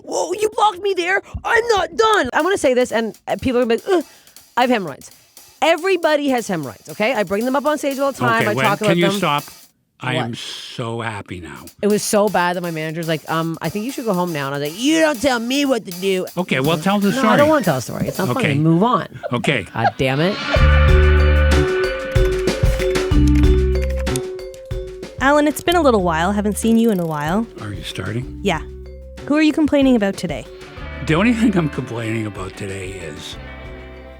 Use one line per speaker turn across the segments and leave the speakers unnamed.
Whoa, you blocked me there. I'm not done. I want to say this, and people are going to be like, I have hemorrhoids. Everybody has hemorrhoids, okay? I bring them up on stage all the time. I talk about them.
Can you stop? I am so happy now.
It was so bad that my manager's like, I think you should go home now. And I was like, you don't tell me what to do.
Okay, well, tell the story.
No, I don't want to tell a story. It's not funny. Move on.
Okay.
God damn it.
Alan, it's been a little while. Haven't seen you in a while.
Are you starting?
Yeah. Who are you complaining about today?
The only thing I'm complaining about today is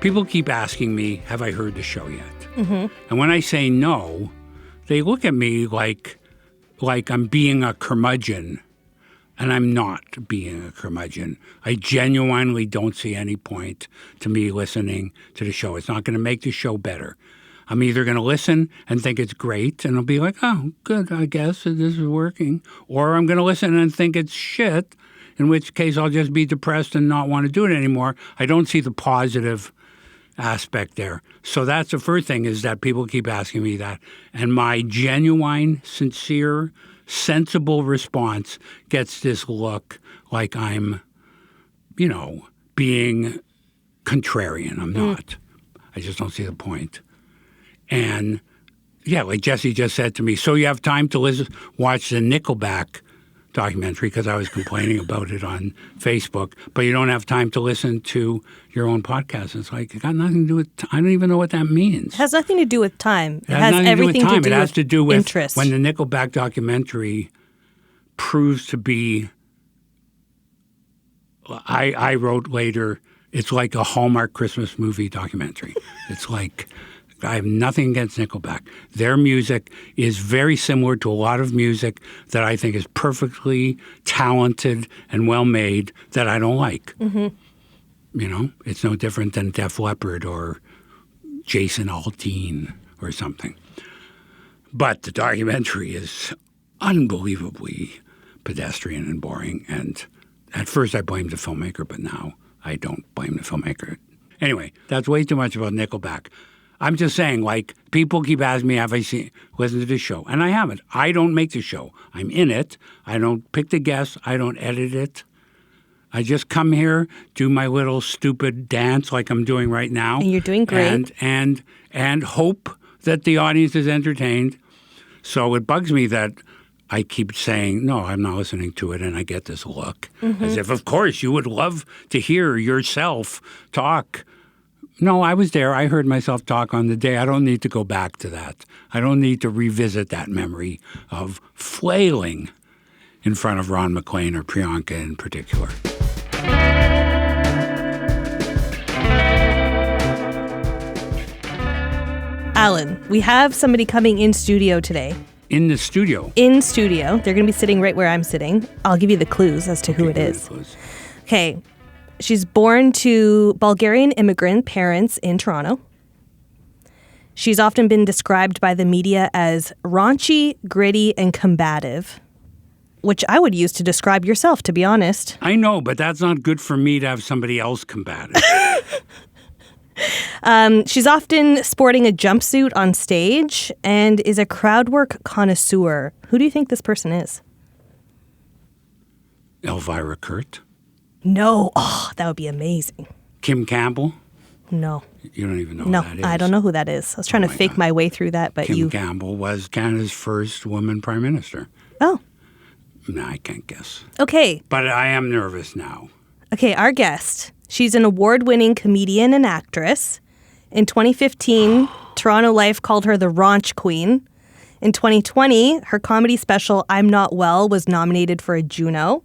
people keep asking me, have I heard the show yet? Mm-hmm. And when I say no, they look at me like I'm being a curmudgeon, and I'm not being a curmudgeon. I genuinely don't see any point to me listening to the show. It's not going to make the show better. I'm either going to listen and think it's great, and I'll be like, oh, good, I guess this is working. Or I'm going to listen and think it's shit, in which case I'll just be depressed and not want to do it anymore. I don't see the positive aspect there. So that's the first thing, is that people keep asking me that. And my genuine, sincere, sensible response gets this look like I'm, being contrarian. I'm not. I just don't see the point. And yeah, like Jesse just said to me, so you have time to watch the Nickelback documentary, because I was complaining about it on Facebook, but you don't have time to listen to your own podcast. It's like, it got nothing to do with I don't even know what that means.
It has nothing to do with time.
It has
everything to do with
time. It has to do with
interest.
When the Nickelback documentary proves to be, I wrote later, it's like a Hallmark Christmas movie documentary. It's like, I have nothing against Nickelback. Their music is very similar to a lot of music that I think is perfectly talented and well-made that I don't like. Mm-hmm. It's no different than Def Leppard or Jason Aldean or something. But the documentary is unbelievably pedestrian and boring. And at first I blamed the filmmaker, but now I don't blame the filmmaker. Anyway, that's way too much about Nickelback. I'm just saying, people keep asking me, have I listened to this show? And I haven't. I don't make the show. I'm in it. I don't pick the guests. I don't edit it. I just come here, do my little stupid dance like I'm doing right now.
And you're doing great.
And hope that the audience is entertained. So it bugs me that I keep saying, no, I'm not listening to it, and I get this look. Mm-hmm. As if, of course, you would love to hear yourself talk. No, I was there. I heard myself talk on the day. I don't need to go back to that. I don't need to revisit that memory of flailing in front of Ron McLean or Priyanka in particular.
Alan, we have somebody coming in studio today.
In the studio?
In studio. They're going to be sitting right where I'm sitting. I'll give you the clues as to who it is. Okay. She's born to Bulgarian immigrant parents in Toronto. She's often been described by the media as raunchy, gritty, and combative, which I would use to describe yourself, to be honest.
I know, but that's not good for me to have somebody else combative.
She's often sporting a jumpsuit on stage and is a crowd work connoisseur. Who do you think this person is?
Elvira Kurt?
No. Oh, that would be amazing.
Kim Campbell?
No.
You don't even know who that is?
No, I don't know who that is. I was trying to fake my way through that, but
Kim Campbell was Canada's first woman prime minister.
Oh.
No, I can't guess.
Okay.
But I am nervous now.
Okay, our guest. She's an award-winning comedian and actress. In 2015, Toronto Life called her the Raunch Queen. In 2020, her comedy special, I'm Not Well, was nominated for a Juno.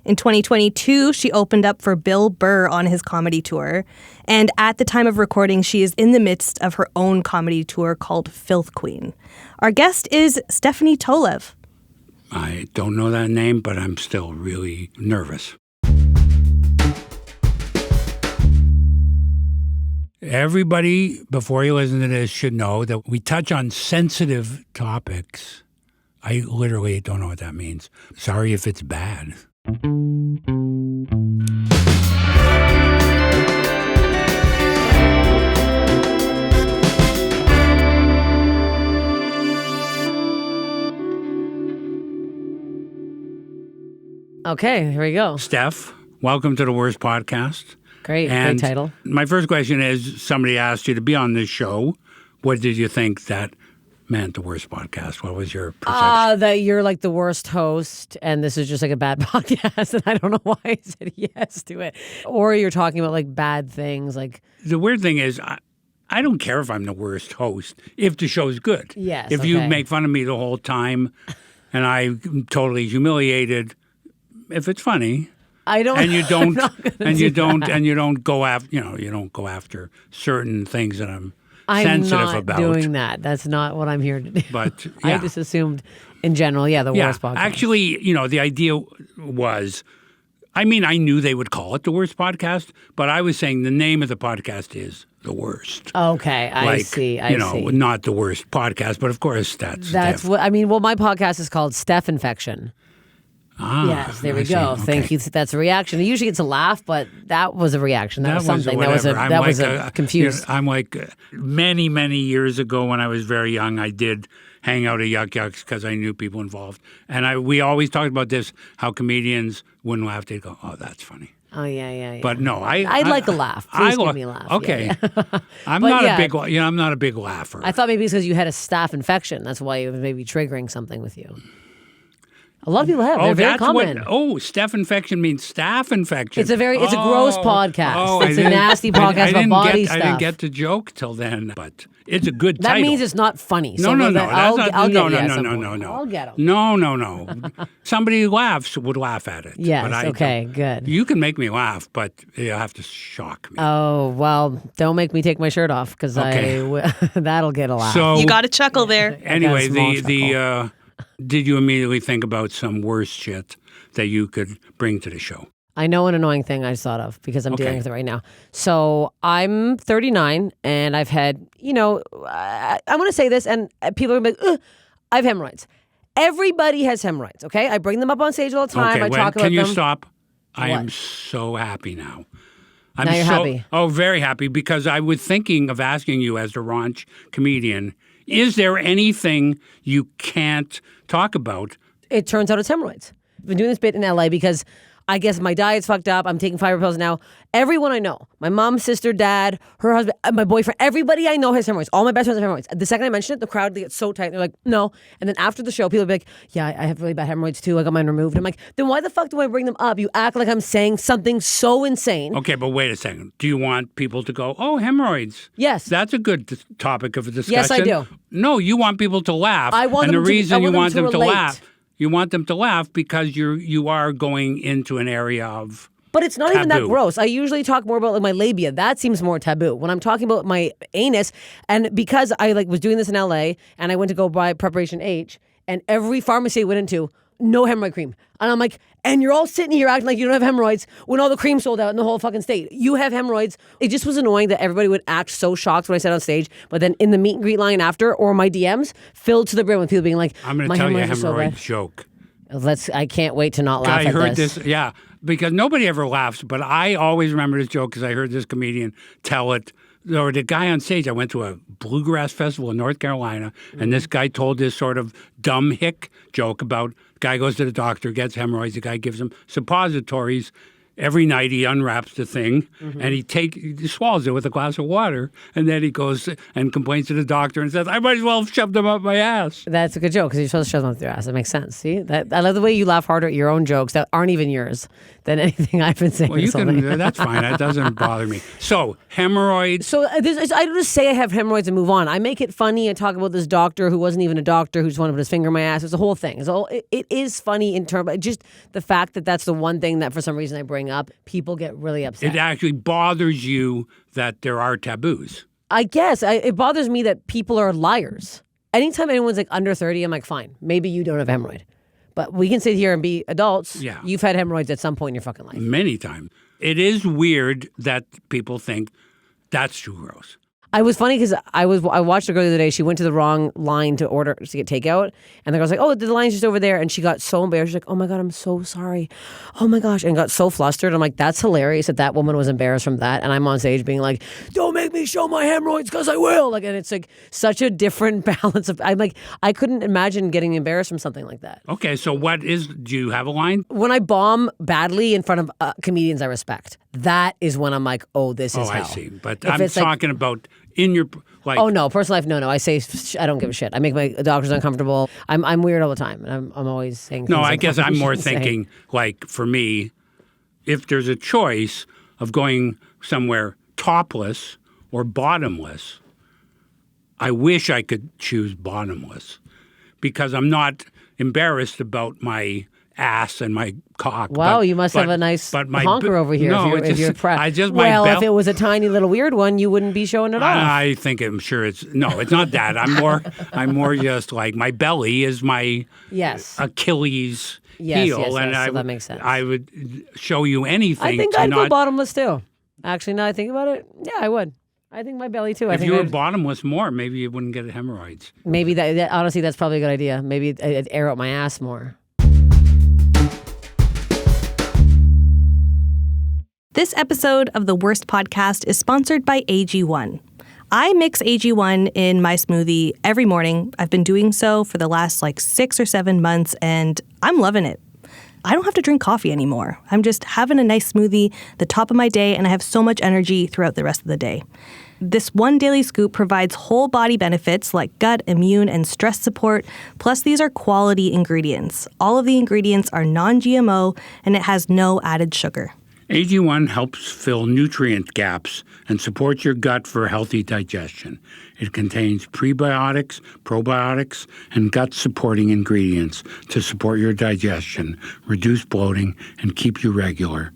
In 2022, she opened up for Bill Burr on his comedy tour. And at the time of recording, she is in the midst of her own comedy tour called Filth Queen. Our guest is Stephanie Tolev.
I don't know that name, but I'm still really nervous. Everybody, before you listen to this, should know that we touch on sensitive topics. I literally don't know what that means. Sorry if it's bad.
Okay, here we go.
Steph, welcome to the Worst Podcast.
Great title.
My first question is, somebody asked you to be on this show. What did you think that meant, the Worst Podcast? What was your perception?
That you're like the worst host and this is just like a bad podcast and I don't know why I said yes to it. Or you're talking about like bad things like...
The weird thing is, I don't care if I'm the worst host if the show's good.
Yes,
If you make fun of me the whole time and I'm totally humiliated, if it's funny...
I don't,
and you don't,
and you
don't go after, you don't go after certain things that I'm sensitive about.
I'm not doing that. That's not what I'm here to do.
But yeah.
I just assumed, in general, the worst podcast.
Actually, the idea was, I knew they would call it the Worst Podcast, but I was saying the name of the podcast is The Worst.
Okay, I see. I see.
Not the Worst Podcast, but of course that's
what Well, my podcast is called Steph Infection. Yes, there we go.
Okay.
Thank you. That's a reaction. Usually it's a laugh, but that was a reaction. That was something. That was a confused.
I'm like many, many years ago when I was very young, I did hang out at Yuck Yucks because I knew people involved. And we always talked about this, how comedians wouldn't laugh. They'd go, oh, that's funny.
Oh, yeah.
But no,
I'd like a laugh. Please give me a laugh.
Okay.
Yeah.
I'm not a big laugher.
I thought maybe it's because you had a staph infection. That's why it was maybe triggering something with you. A lot of people have. They're very common.
Staph infection means staph infection.
It's a gross podcast. It's a nasty podcast about body stuff.
I didn't get the joke till then, but it's a good
title. That means it's not funny. So
no.
I'll get them.
No. Somebody would laugh at it.
Yes, good.
You can make me laugh, but you have to shock me.
Oh, well, don't make me take my shirt off because that'll get a laugh.
So, you got a chuckle there.
Anyway, did you immediately think about some worse shit that you could bring to the show?
I know an annoying thing I just thought of because I'm dealing with it right now. So I'm 39 and I've had, I want to say this and people are like, I have hemorrhoids. Everybody has hemorrhoids, okay? I bring them up on stage all the time. I talk about them.
Can you stop? I am so happy now.
Now you're happy?
Oh, very happy because I was thinking of asking you as a raunch comedian, is there anything you can't talk about?
It turns out it's hemorrhoids. I've been doing this bit in LA because I guess my diet's fucked up. I'm taking fiber pills now. Everyone I know, my mom, sister, dad, her husband, my boyfriend, everybody I know has hemorrhoids. All my best friends have hemorrhoids. The second I mention it, the crowd gets so tight. They're like, no. And then after the show, people will be like, yeah, I have really bad hemorrhoids too. I got mine removed. I'm like, then why the fuck do I bring them up? You act like I'm saying something so insane.
Okay, but wait a second. Do you want people to go, oh, hemorrhoids?
Yes.
That's a good topic of a discussion.
Yes, I do.
No, you want people to laugh.
I want them to
laugh. You want them to laugh because you are going into an area of
But it's not
taboo.
even that gross. I usually talk more about like my labia. That seems more taboo. When I'm talking about my anus, and because I was doing this in LA and I went to go buy Preparation H, and every pharmacy I went into, no hemorrhoid cream. And I'm like, and you're all sitting here acting like you don't have hemorrhoids when all the cream sold out in the whole fucking state. You have hemorrhoids. It just was annoying that everybody would act so shocked when I said on stage, but then in the meet and greet line after, or my DMs, filled to the brim with people being like,
I'm going to tell you a hemorrhoid joke.
I can't wait to not laugh at this.
I heard this, yeah, because nobody ever laughs, but I always remember this joke because I heard this comedian tell it. Or the guy on stage, I went to a bluegrass festival in North Carolina, and this guy told this sort of dumb hick joke about guy goes to the doctor, gets hemorrhoids, the guy gives him suppositories. Every night he unwraps the thing and he swallows it with a glass of water, and then he goes and complains to the doctor and says, I might as well have shoved them up my ass.
That's a good joke because you're supposed to shove them up your ass. That makes sense. See? I love the way you laugh harder at your own jokes that aren't even yours than anything I've been saying.
Well, that's fine. That doesn't bother me. So, hemorrhoids.
So, I don't just say I have hemorrhoids and move on. I make it funny and talk about this doctor who wasn't even a doctor who just wanted to put his finger in my ass. It's a whole thing. It is funny in terms of just the fact that that's the one thing that for some reason I bring up. People get really upset.
It actually bothers you that there are taboos.
I guess. It bothers me that people are liars. Anytime anyone's like under 30, I'm like, fine, maybe you don't have hemorrhoid. But we can sit here and be adults.
Yeah.
You've had hemorrhoids at some point in your fucking life.
Many times. It is weird that people think that's too gross.
I was funny because I watched a girl the other day. She went to the wrong line to get takeout, and the girl's like, "Oh, the line's just over there." And she got so embarrassed. She's like, "Oh my god, I'm so sorry. Oh my gosh," and got so flustered. I'm like, "That's hilarious that woman was embarrassed from that." And I'm on stage being like, "Don't make me show my hemorrhoids because I will." Like, and it's like such a different balance of. I'm like, I couldn't imagine getting embarrassed from something like that.
Okay, so do you have a line?
When I bomb badly in front of comedians I respect, that is when I'm like, "Oh, this is hell."
I see. But
If
I'm
it's like,
talking about in your like.
oh no, personal life, no. I say I don't give a shit. I make my doctors uncomfortable. I'm weird all the time, and I'm always saying.
No,
things
I
I
guess
probably
I'm more
shouldn't say.
thinking like for me, if there's a choice of going somewhere topless or bottomless, I wish I could choose bottomless because I'm not embarrassed about my ass and my cock.
Wow, you must have a nice honker over here.
No,
if you're proud.
my
if it was a tiny little weird one, you wouldn't be showing it off.
I'm sure it's not that. I'm more just like my belly is my Achilles heel,
and
so
that makes sense.
I would show you anything.
I think I'd go bottomless too. Actually, now I think about it, yeah, I would. I think my belly too.
If you were bottomless more, maybe you wouldn't get hemorrhoids.
Maybe that honestly, that's probably a good idea. Maybe I'd air out my ass more.
This episode of The Worst Podcast is sponsored by AG1. I mix AG1 in my smoothie every morning. I've been doing so for the last 6 or 7 months, and I'm loving it. I don't have to drink coffee anymore. I'm just having a nice smoothie, the top of my day, and I have so much energy throughout the rest of the day. This one daily scoop provides whole body benefits like gut, immune, and stress support. Plus, these are quality ingredients. All of the ingredients are non-GMO, and it has no added sugar.
AG1 helps fill nutrient gaps and supports your gut for healthy digestion. It contains prebiotics, probiotics, and gut-supporting ingredients to support your digestion, reduce bloating, and keep you regular.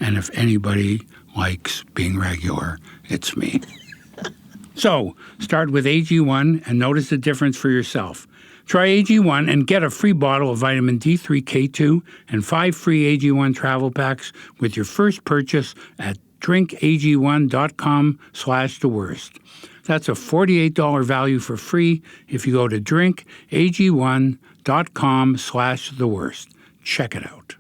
And if anybody likes being regular, it's me. So, start with AG1 and notice the difference for yourself. Try AG1 and get a free bottle of vitamin D3, K2, and 5 free AG1 travel packs with your first purchase at drinkag1.com/theworst. That's a $48 value for free if you go to drinkag1.com/theworst. Check it out.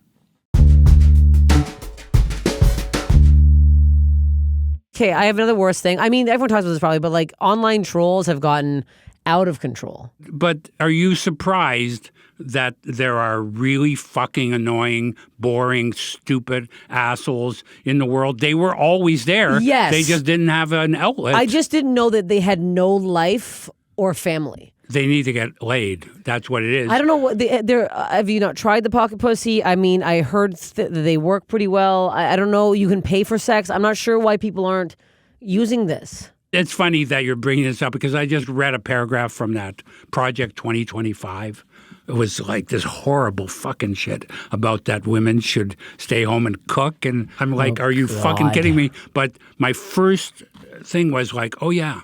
Okay, I have another worst thing. I mean, everyone talks about this probably, but online trolls have gotten out of control.
But are you surprised that there are really fucking annoying, boring, stupid assholes in the world? They were always there.
Yes.
They just didn't have an outlet.
I just didn't know that they had no life or family.
They need to get laid. That's what it is.
I don't know what have you not tried the pocket pussy? I mean, I heard that they work pretty well. I don't know. You can pay for sex. I'm not sure why people aren't using this.
It's funny that you're bringing this up because I just read a paragraph from that Project 2025. It was like this horrible fucking shit about that women should stay home and cook. And I'm like, are you fucking kidding me? But my first thing was like, oh yeah,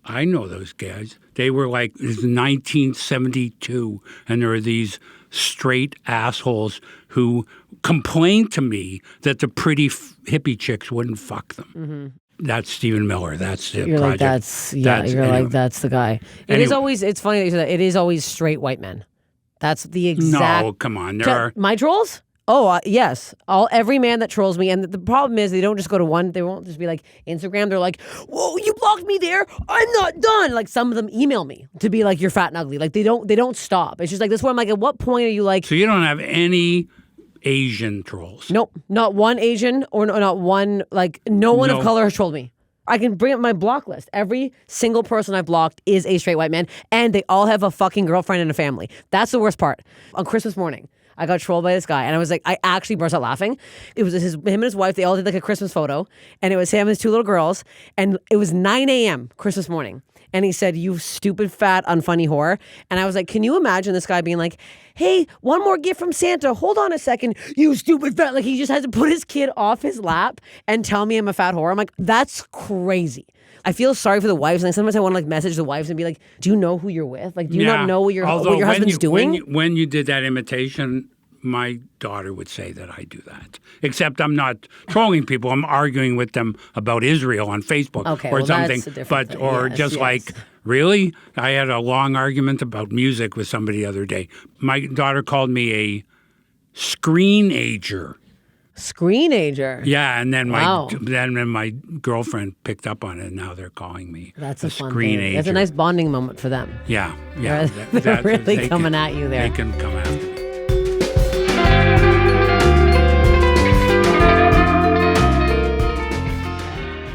I know those guys. They were like, it was 1972, and there were these straight assholes who complained to me that the pretty hippie chicks wouldn't fuck them. Mm-hmm. That's Stephen Miller. That's the project.
That's the guy. It's funny that you said that. It is always straight white men. That's the exact.
No, come on. There are
my trolls? Oh, yes. Every man that trolls me. And the problem is they don't just go to one. They won't just be like Instagram. They're like, whoa, you blocked me there. I'm not done. Like some of them email me to be like, you're fat and ugly. Like they don't stop. It's just like this one. I'm like, at what point are you like?
So you don't have any Asian trolls?
Nope. Not one Asian or not one, no one of color has trolled me. I can bring up my block list. Every single person I've blocked is a straight white man, and they all have a fucking girlfriend and a family. That's the worst part. On Christmas morning, I got trolled by this guy, and I was like, I actually burst out laughing. It was him and his wife. They all did a Christmas photo, and it was him and his 2 little girls, and it was 9 a.m. Christmas morning. And he said, you stupid, fat, unfunny whore. And I was like, can you imagine this guy being like, hey, one more gift from Santa. Hold on a second, you stupid fat. Like he just has to put his kid off his lap and tell me I'm a fat whore. I'm like, that's crazy. I feel sorry for the wives. And sometimes I want to message the wives and be like, do you know who you're with? Like, do you not know what your husband's doing?
When you did that imitation my daughter would say that I do that. Except I'm not trolling people. I'm arguing with them about Israel on Facebook
Okay,
or
well,
something.
that's a different thing.
Or
Yes,
just
yes.
like, really? I had a long argument about music with somebody the other day. My daughter called me a screen-ager.
Screen-ager.
Yeah, and then
Wow.
then my girlfriend picked up on it, and now they're calling me
That's a fun
screen-ager.
thing. That's a nice bonding moment for them.
Yeah.
They're really coming at you there.
They can come after me.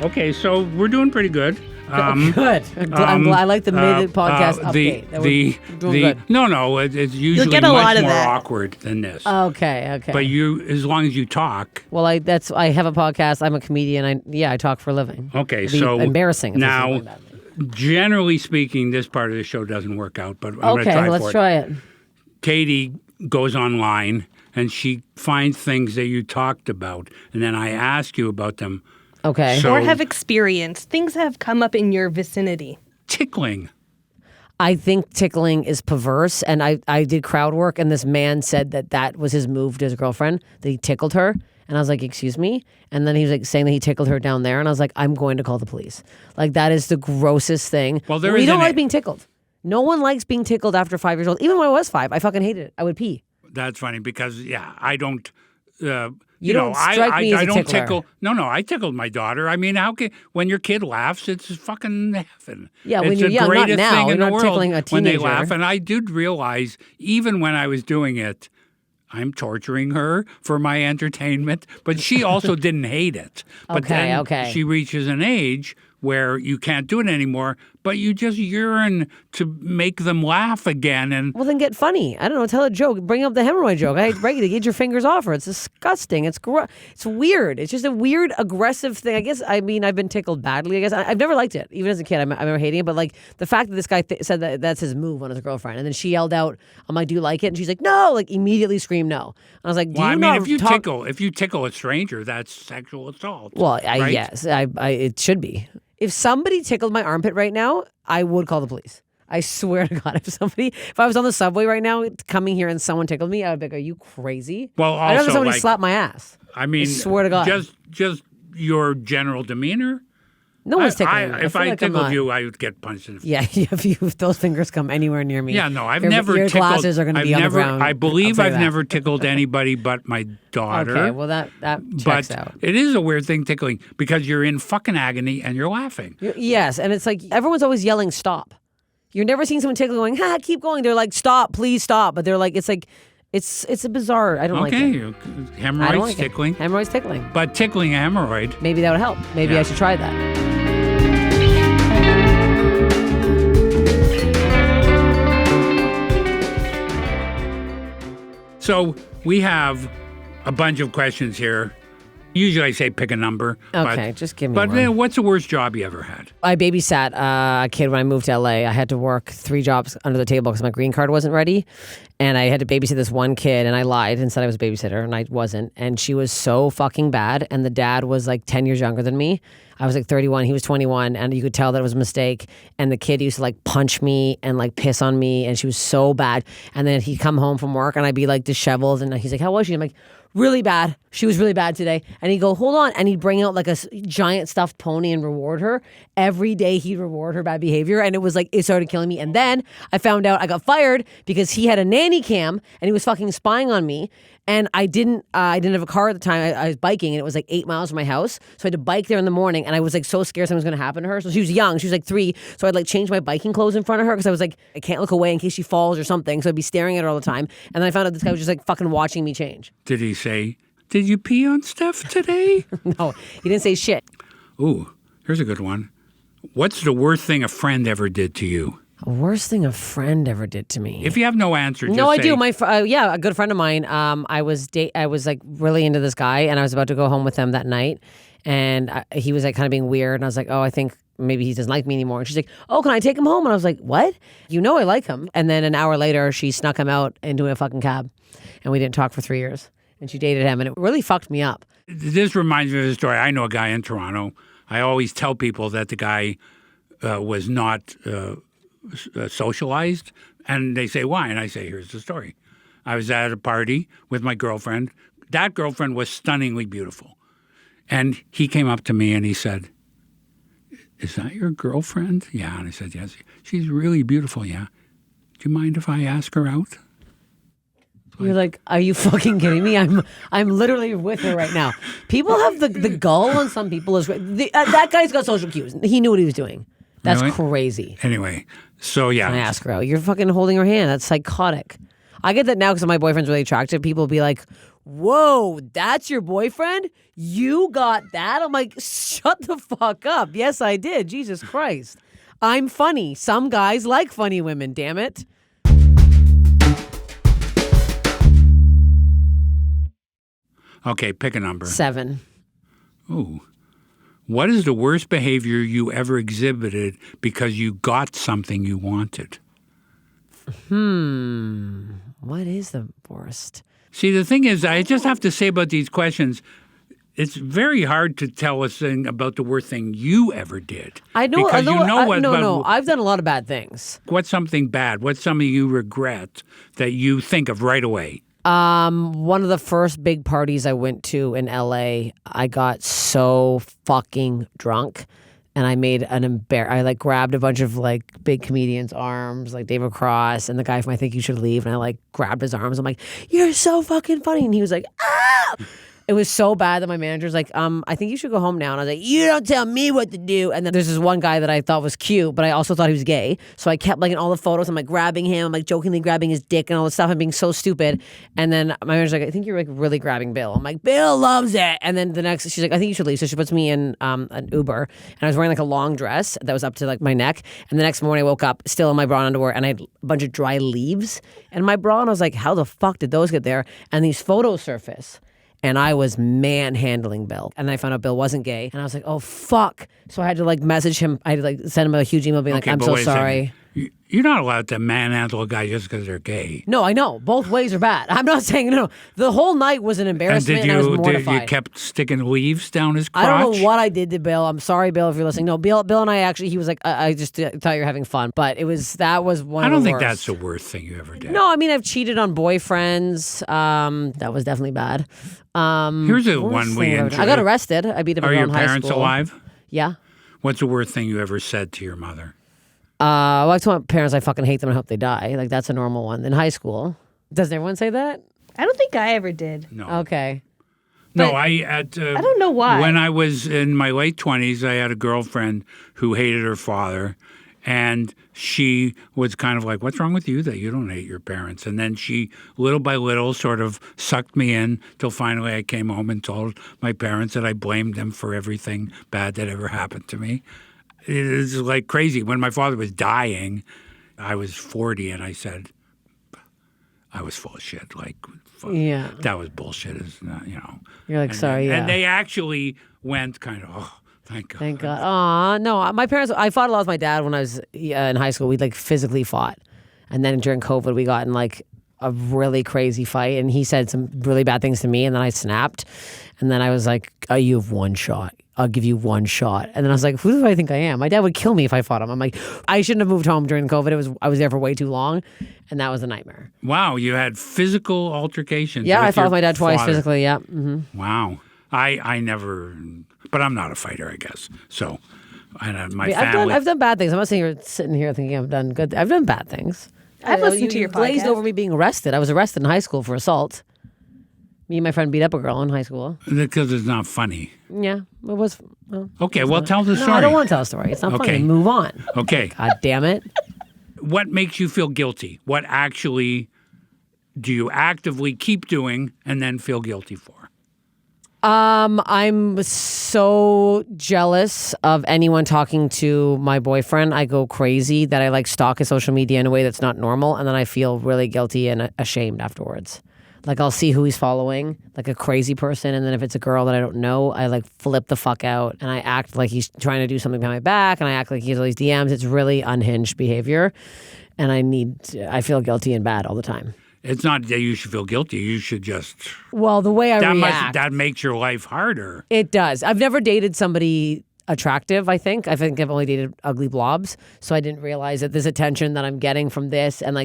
Okay, so we're doing pretty good.
Good. I'm glad. I like the mid-podcast update. That we're doing good.
No, it's usually
get a lot
much
of
more
that.
awkward than this.
Okay.
But as long as you talk.
Well, I have a podcast. I'm a comedian. I talk for a living.
Okay,
It'd be
so
embarrassing. If
now,
this is going badly.
generally speaking, this part of the show doesn't work out, but I'm going to try
Okay, let's
for it.
try it.
Katie goes online and she finds things that you talked about, and then I ask you about them.
Okay.
So-
Or have experienced things that have come up in your vicinity.
Tickling.
I think tickling is perverse, and I did crowd work, and this man said that was his move to his girlfriend, that he tickled her. And I was like, excuse me? And then he was like saying that he tickled her down there, and I was like, I'm going to call the police. Like, that is the grossest thing.
Well, there
we
is
don't
an-
like being tickled. No one likes being tickled after 5 years old. Even when I was 5, I fucking hated it. I would pee.
That's funny because, I don't.
You don't strike me as
I
a
don't
tickler.
tickle. No, I tickled my daughter. I mean, how can when your kid laughs, it's fucking heaven.
Yeah,
it's
when you're
the
young, not
greatest
now.
thing
You're
in the
not
world
tickling a
when they
teenager.
laugh. And I did realize, even when I was doing it, I'm torturing her for my entertainment. But she also didn't hate it. But then she reaches an age where you can't do it anymore, but you just yearn to make them laugh again. And
Well, then get funny. I don't know. Tell a joke. Bring up the hemorrhoid joke. I break it. Get your fingers off her. It's disgusting. It's weird. It's just a weird, aggressive thing. I guess. I mean, I've been tickled badly. I guess I've never liked it, even as a kid. I remember hating it. But like the fact that this guy said that that's his move on his girlfriend, and then she yelled out, "I'm like, do you like it?" And she's like, "No!" Like immediately screamed no. And I was like, "Do
well,
you
I mean,
not
if you tickle a stranger, that's sexual assault.
Well,
right?
yes, it should be. If somebody tickled my armpit right now, I would call the police. I swear to God, if I was on the subway right now coming here and someone tickled me, I would be like, are you crazy?
Well,
I'd rather
also,
somebody
like,
slap my ass.
I mean,
swear to God.
just your general demeanor.
No one's tickling me.
If
feel
I
like I'm
tickled
not-
you, I would get punched in the face.
Yeah, if those fingers come anywhere near me.
Yeah, no, I've
your,
never
your
tickled.
glasses are going to be on the ground.
I believe
I'll tell you
I've
that.
never tickled anybody but my daughter.
Okay, well that checks
but
out.
it is a weird thing tickling because you're in fucking agony and you're laughing.
Yes, and it's like everyone's always yelling stop. You're never seeing someone tickle going, ha, keep going. They're like, stop, please stop. But they're like, it's a bizarre. I don't like it.
Okay, hemorrhoids,
I don't like
tickling.
it. Hemorrhoids tickling.
But tickling a hemorrhoid.
Maybe that would help. Maybe
Yeah.
I should try that.
So we have a bunch of questions here. Usually I say pick a number.
Okay, just give me
But
one.
what's the worst job you ever had?
I babysat a kid when I moved to LA. I had to work 3 jobs under the table because my green card wasn't ready. And I had to babysit this one kid, and I lied and said I was a babysitter, and I wasn't. And she was so fucking bad, and the dad was like 10 years younger than me. I was like 31, he was 21, and you could tell that it was a mistake. And the kid used to like punch me and like piss on me, and she was so bad. And then he'd come home from work, and I'd be like disheveled, and he's like, how was she? I'm like, really bad. She was really bad today. And he'd go, hold on. And he'd bring out like a giant stuffed pony and reward her. Every day he'd reward her bad behavior. And it was like, it started killing me. And then I found out I got fired because he had a nanny cam and he was fucking spying on me. And I didn't have a car at the time. I was biking, and it was like 8 miles from my house. So I had to bike there in the morning, and I was like so scared something was going to happen to her. So she was young. She was like 3. So I'd like change my biking clothes in front of her because I was like, I can't look away in case she falls or something. So I'd be staring at her all the time. And then I found out this guy was just like fucking watching me change.
Did he say, did you pee on Steph today?
No, he didn't say shit.
Ooh, here's a good one. What's the worst thing a friend ever did to you?
Worst thing a friend ever did to me.
If you have no answer, just
No, I
say,
do. A good friend of mine. I was like really into this guy, and I was about to go home with him that night, and he was like kind of being weird, and I was like, oh, I think maybe he doesn't like me anymore. And she's like, oh, can I take him home? And I was like, what? You know I like him. And then an hour later, she snuck him out into a fucking cab, and we didn't talk for 3 years. And she dated him, and it really fucked me up.
This reminds me of a story. I know a guy in Toronto. I always tell people that the guy was not socialized, and they say, why? And I say, here's the story. I was at a party with my girlfriend. That girlfriend was stunningly beautiful. And he came up to me and he said, "Is that your girlfriend?" "Yeah." And I said, "Yes." "She's really beautiful." "Yeah." "Do you mind if I ask her out?"
You're like, are you fucking kidding me? I'm literally with her right now. People have the gall on some people is that guy's got social cues. He knew what he was doing. That's
Really?
crazy.
Anyway, so yeah.
I ask her out. You're fucking holding her hand. That's psychotic. I get that now because my boyfriend's really attractive. People will be like, "Whoa, that's your boyfriend? You got that?" I'm like, shut the fuck up. Yes, I did. Jesus Christ. I'm funny. Some guys like funny women, damn it.
Okay, pick a number.
7.
Ooh. What is the worst behavior you ever exhibited because you got something you wanted?
What is the worst?
See, the thing is, I just have to say about these questions, it's very hard to tell us about the worst thing you ever did.
I know.
Because
No. I've done a lot of bad things.
What's something bad? What's something you regret that you think of right away?
One of the first big parties I went to in LA, I got so fucking drunk and I made I like grabbed a bunch of like big comedians' arms, like David Cross and the guy from I Think You Should Leave, and I like grabbed his arms. I'm like, "You're so fucking funny." And he was like, "Ah!" It was so bad that my manager's like, "I think you should go home now." And I was like, "You don't tell me what to do." And then there's this one guy that I thought was cute, but I also thought he was gay. So I kept like in all the photos, I'm like grabbing him, I'm like jokingly grabbing his dick and all this stuff. I'm being so stupid. And then my manager's like, "I think you're like really grabbing Bill." I'm like, "Bill loves it." And then the next, she's like, "I think you should leave." So she puts me in an Uber, and I was wearing like a long dress that was up to like my neck. And the next morning I woke up still in my bra and underwear, and I had a bunch of dry leaves in my bra. And I was like, how the fuck did those get there? And these photos surface. And I was manhandling Bill. And I found out Bill wasn't gay. And I was like, oh, fuck. So I had to like message him. I had to like send him a huge email being like, "I'm so sorry."
You're not allowed to manhandle a guy just because they're gay.
No, I know. Both ways are bad. I'm not saying no. The whole night was an embarrassment and I was mortified.
You kept sticking leaves down his crotch?
I don't know what I did to Bill. I'm sorry, Bill, if you're listening. No, Bill and I actually, he was like, I just thought you were having fun. But that was one of the worst.
I don't think that's the worst thing you ever did.
No, I mean, I've cheated on boyfriends. That was definitely bad.
Here's a one we enjoyed.
I got arrested. I beat up a
Are
girl
your
in high
parents
school.
alive?
Yeah.
What's the worst thing you ever said to your mother?
Well, I told my parents I fucking hate them and hope they die. Like, that's a normal one. In high school. Doesn't everyone say that?
I don't think I ever did.
No.
Okay.
No,
But
I
don't know why.
When I was in my late 20s, I had a girlfriend who hated her father. And she was kind of like, "What's wrong with you that you don't hate your parents?" And then she, little by little, sort of sucked me in till finally I came home and told my parents that I blamed them for everything bad that ever happened to me. It is like crazy. When my father was dying, I was 40, and I said, I was full of shit. Like,
Yeah.
that was bullshit. It's not,
You're like, sorry, yeah.
And they actually went kind of, oh, thank God.
Thank God. Aw, no, my parents, I fought a lot with my dad when I was in high school. We like physically fought. And then during COVID, we got in like a really crazy fight. And he said some really bad things to me. And then I snapped. And then I was like, "Oh, you have one shot. I'll give you one shot." And then I was like, "Who do I think I am?" My dad would kill me if I fought him. I'm like, I shouldn't have moved home during COVID. I was there for way too long. And that was a nightmare.
Wow, you had physical altercations.
Yeah,
with
I fought
your
with my dad twice
father.
physically. Yeah. Mm-hmm.
Wow. I never, but I'm not a fighter, I guess. So, and my
I've
family.
done bad things. I'm not saying you're sitting here thinking I've done good. I've done bad things.
I've listened to your
glazed
podcast.
over me being arrested. I was arrested in high school for assault. Me and my friend beat up a girl in high school.
Because it's not funny.
Yeah, it was. Well,
Okay, well, tell the story.
No, I don't want to tell a story. It's not
Okay.
funny. Move on.
Okay.
God damn it.
What makes you feel guilty? What actually do you actively keep doing and then feel guilty for?
I'm so jealous of anyone talking to my boyfriend. I go crazy that I like stalk his social media in a way that's not normal, and then I feel really guilty and ashamed afterwards. Like I'll see who he's following, like a crazy person, and then if it's a girl that I don't know, I like flip the fuck out and I act like he's trying to do something behind my back, and I act like he has all these DMs. It's really unhinged behavior, and I feel guilty and bad all the time.
It's not that you should feel guilty. You should just.
Well, the way I react,
that makes your life harder.
it does. I've never dated somebody attractive, I think. I've only dated ugly blobs. So I didn't realize that this attention that I'm getting from this and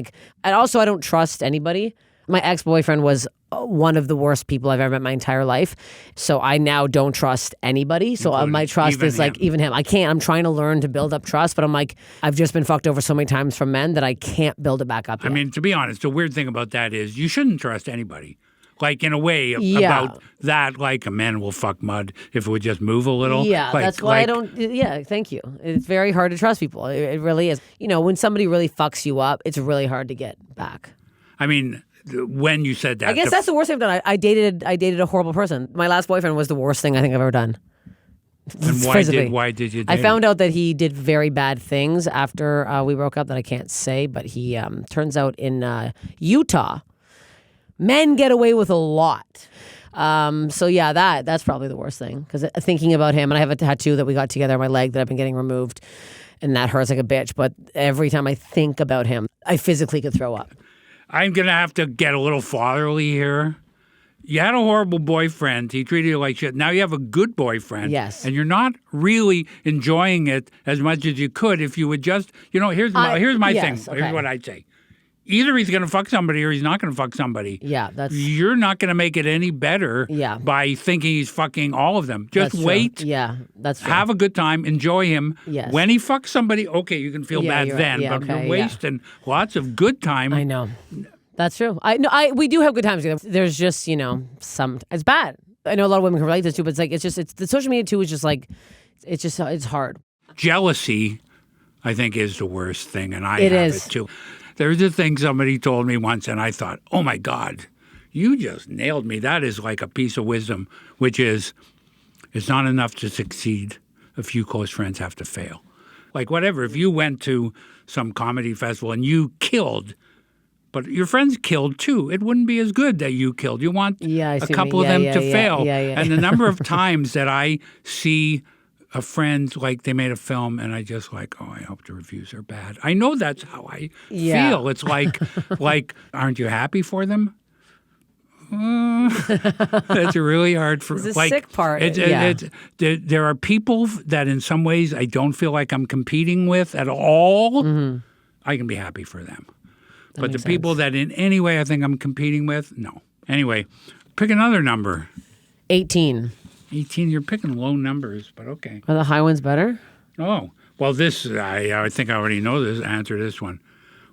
also I don't trust anybody. My ex-boyfriend was one of the worst people I've ever met in my entire life. So I now don't trust anybody. So my trust is like even him. I can't. I'm trying to learn to build up trust, but I'm like, I've just been fucked over so many times from men that I can't build it back up yet.
I mean, to be honest, the weird thing about that is you shouldn't trust anybody. Like, in a way, about that, like, a man will fuck mud if it would just move a little.
Yeah,
like,
that's why I don't. Yeah, thank you. It's very hard to trust people. It really is. You know, when somebody really fucks you up, it's really hard to get back.
I mean, when you said that,
I guess that's the worst thing I've done. I dated a horrible person. My last boyfriend was the worst thing I think I've ever done.
And why did you date
I found out that he did very bad things after we broke up that I can't say, but he turns out in Utah, men get away with a lot. So yeah, that's probably the worst thing, because thinking about him, and I have a tattoo that we got together on my leg that I've been getting removed, and that hurts like a bitch. But every time I think about him, I physically could throw up.
I'm going to have to get a little fatherly here. You had a horrible boyfriend. He treated you like shit. Now you have a good boyfriend.
Yes.
And you're not really enjoying it as much as you could if you would just, here's my thing.
Okay.
Here's what I'd say. Either he's going to fuck somebody or he's not going to fuck somebody.
Yeah, that's...
You're not going to make it any better by thinking he's fucking all of them. Just wait.
True. Yeah, that's true.
Have a good time. Enjoy him.
Yes.
When he fucks somebody, okay, you can feel bad then.
Right. Yeah,
but you're wasting lots of good time.
I know. That's true. We do have good times together. There's just, it's bad. I know a lot of women can relate to this too, but it's the social media too is just like, it's hard.
Jealousy, I think, is the worst thing, and I have it too. There's a thing somebody told me once, and I thought, oh my God, you just nailed me. That is like a piece of wisdom, which is, it's not enough to succeed. A few close friends have to fail. Like whatever, if you went to some comedy festival and you killed, but your friends killed too, it wouldn't be as good that you killed. You want a couple of them to fail. And the number of times that I see a friend, like they made a film and I just like, oh, I hope the reviews are bad. I know that's how I feel. It's like, aren't you happy for them? That's really hard for.
It's the sick part.
There are people that in some ways I don't feel like I'm competing with at all. Mm-hmm. I can be happy for them. But the people that in any way I think I'm competing with, no. Anyway, pick another number.
18.
18, you're picking low numbers, but okay.
Are the high ones better?
Oh, well, this, I think I already know this answer to this one.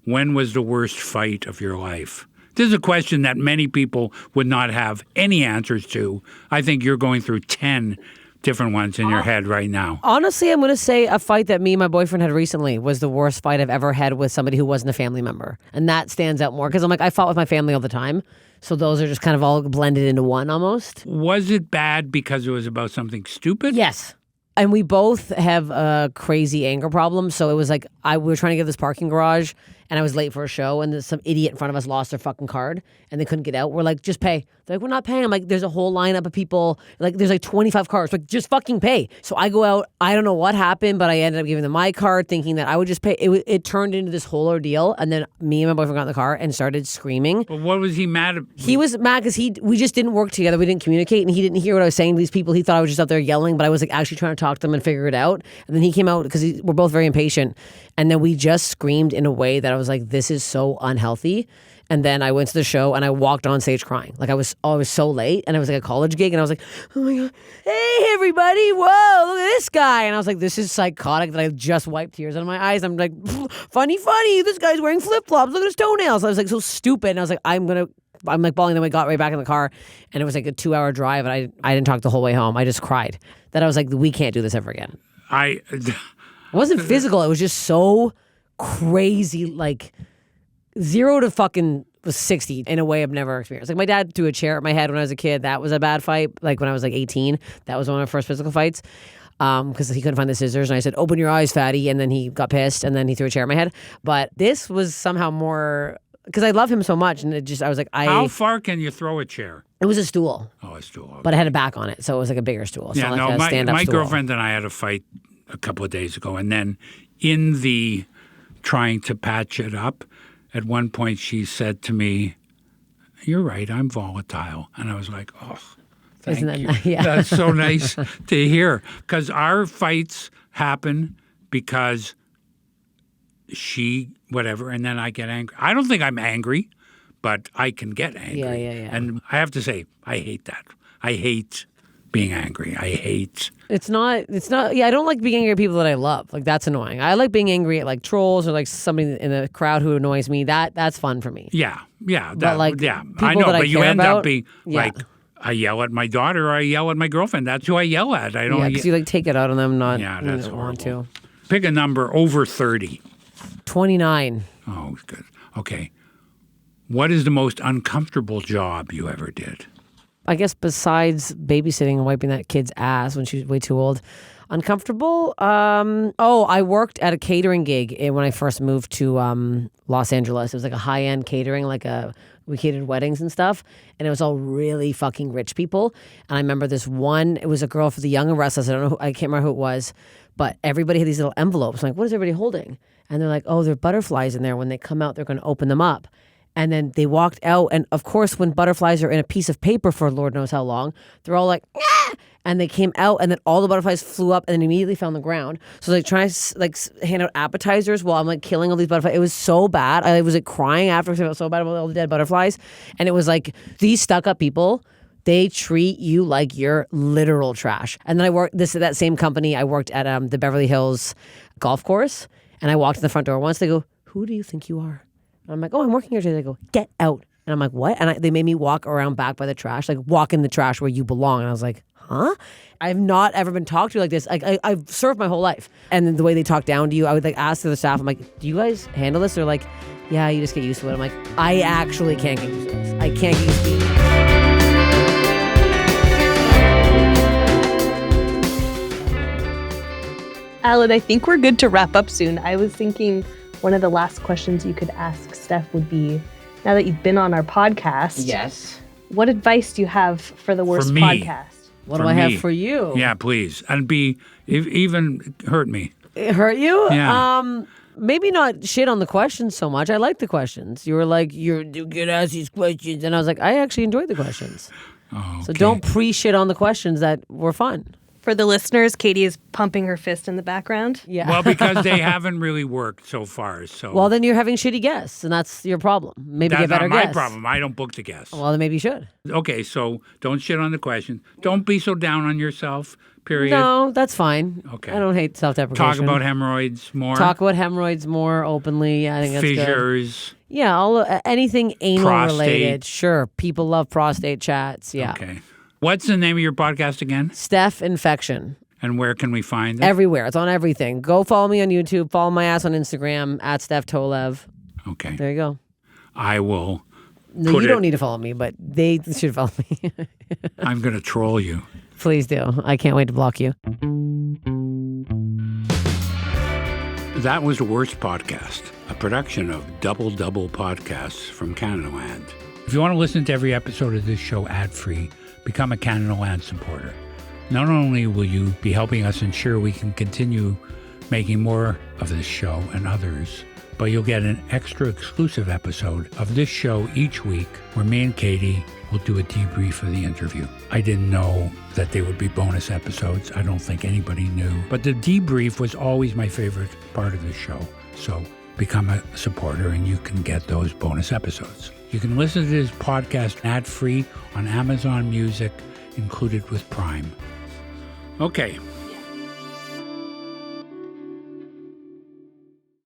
When was the worst fight of your life? This is a question that many people would not have any answers to. I think you're going through 10 different ones in your head right now.
Honestly, I'm going to say a fight that me and my boyfriend had recently was the worst fight I've ever had with somebody who wasn't a family member. And that stands out more because I'm like, I fought with my family all the time. So those are just kind of all blended into one almost.
Was it bad because it was about something stupid?
Yes. And we both have a crazy anger problem. So it was like, we were trying to get this parking garage and I was late for a show and some idiot in front of us lost their fucking card and they couldn't get out. We're like, just pay. They're like, we're not paying. I'm like, there's a whole lineup of people. Like, there's like 25 cars. Like, just fucking pay. So I go out. I don't know what happened, but I ended up giving them my card thinking that I would just pay. It turned into this whole ordeal. And then me and my boyfriend got in the car and started screaming.
But what was he mad at?
He was mad because we just didn't work together. We didn't communicate and he didn't hear what I was saying to these people. He thought I was just out there yelling, but I was like actually trying to talk to them and figure it out. And then he came out because we're both very impatient. And then we just screamed in a way that I was like, this is so unhealthy. And then I went to the show and I walked on stage crying. Like I was so late and it was like a college gig and I was like, oh my God, hey everybody, whoa, look at this guy. And I was like, this is psychotic that I just wiped tears out of my eyes. I'm like, funny, this guy's wearing flip-flops, look at his toenails. I was like so stupid. And I was like, I'm like bawling. Then we got right back in the car and it was like a 2-hour drive and I didn't talk the whole way home. I just cried. That I was like, we can't do this ever again. It wasn't physical. It was just so crazy, like 0 to fucking 60 in a way I've never experienced. Like my dad threw a chair at my head when I was a kid. That was a bad fight. Like when I was like 18, that was one of my first physical fights because he couldn't find the scissors. And I said, open your eyes, fatty. And then he got pissed and then he threw a chair at my head. But this was somehow more because I love him so much. And I was like,
how far can you throw a chair?
It was a stool.
Oh, a stool. Okay.
But it had a back on it. So it was like a bigger stool.
Yeah,
like
my
stool.
girlfriend and I had a fight a couple of days ago. And then in the trying to patch it up, at one point she said to me, you're right, I'm volatile. And I was like, oh, thank you.
Nice? Yeah.
That's so nice to hear. Because our fights happen because she, whatever, and then I get angry. I don't think I'm angry, but I can get angry.
Yeah.
And I have to say, I hate that. I hate being angry. I hate...
It's not, yeah, I don't like being angry at people that I love. Like, that's annoying. I like being angry at, like, trolls or, like, somebody in the crowd who annoys me. That's fun for me.
Yeah.
But, like,
yeah.
people
I know,
that I
but you
care
end
about,
up being, like, I yell at my daughter or I yell at my girlfriend. That's who I yell at. I don't...
Yeah, because you, like, take it out on them, not
Yeah, that's
don't want
horrible.
to.
Pick a number over 30.
29.
Oh, good. Okay. What is the most uncomfortable job you ever did?
I guess besides babysitting and wiping that kid's ass when she was way too old. Uncomfortable? I worked at a catering gig when I first moved to Los Angeles. It was like a high-end catering, we catered weddings and stuff, and it was all really fucking rich people. And I remember this one, it was a girl for the Young and Restless. I can't remember who it was, but everybody had these little envelopes. I'm like, what is everybody holding? And they're like, oh, there are butterflies in there. When they come out, they're going to open them up. And then they walked out, and of course, when butterflies are in a piece of paper for Lord knows how long, they're all like, ah! And they came out, and then all the butterflies flew up and then immediately fell on the ground. So they trying to hand out appetizers while I'm like killing all these butterflies. It was so bad. I was like crying afterwards. I felt so bad about all the dead butterflies. And it was like, these stuck-up people, they treat you like you're literal trash. And then I worked that same company. I worked at the Beverly Hills golf course, and I walked in the front door once. They go, who do you think you are? I'm like, oh, I'm working here today. They go, get out. And I'm like, what? And they made me walk around back by the trash, like walk in the trash where you belong. And I was like, huh? I've not ever been talked to like this. I've served my whole life. And then the way they talk down to you, I would like ask the staff, I'm like, do you guys handle this? They're like, yeah, you just get used to it. I'm like, I actually can't get used to this. I can't get used to it.
Alan, I think we're good to wrap up soon. I was thinking one of the last questions you could ask Steph would be, now that you've been on our podcast,
Yes.
what advice do you have for the worst
me.
podcast?
What
For
do I have
me.
for you?
Yeah, please. And even hurt me.
It hurt you?
Yeah.
Maybe not shit on the questions so much. I like the questions. You were like, you get asked these questions. And I was like, I actually enjoyed the questions.
Oh,
So don't pre-shit on the questions that were fun.
For the listeners, Katie is pumping her fist in the background.
Yeah.
Well, because they haven't really worked so far. So
Well, then you're having shitty guests, and that's your problem. Maybe
that's
get better
not my
guests.
problem. I don't book the guests.
Well, then maybe you should.
Okay, so don't shit on the question. Don't be so down on yourself, period.
No, that's fine.
Okay.
I don't hate self-deprecation.
Talk about hemorrhoids more.
Talk about hemorrhoids more openly. Yeah, I think that's good.
fissures.
Yeah, anything anal
Prostate.
related. Sure. People love prostate chats. Yeah.
Okay. What's the name of your podcast again?
Steph Infection.
And where can we find it?
Everywhere. It's on everything. Go follow me on YouTube. Follow my ass on Instagram at Steph Tolev.
Okay.
There you go.
I will.
No,
Put
you
it-
don't need to follow me, but they should follow me.
I'm going to troll you.
Please do. I can't wait to block you.
That was The Worst Podcast, a production of Double Double Podcasts from Canadaland. If you want to listen to every episode of this show ad-free, become a Canadaland supporter. Not only will you be helping us ensure we can continue making more of this show and others, but you'll get an extra exclusive episode of this show each week where me and Katie will do a debrief of the interview. I didn't know that they would be bonus episodes. I don't think anybody knew. But the debrief was always my favorite part of the show. So become a supporter and you can get those bonus episodes. You can listen to this podcast ad-free on Amazon Music, included with Prime. Okay,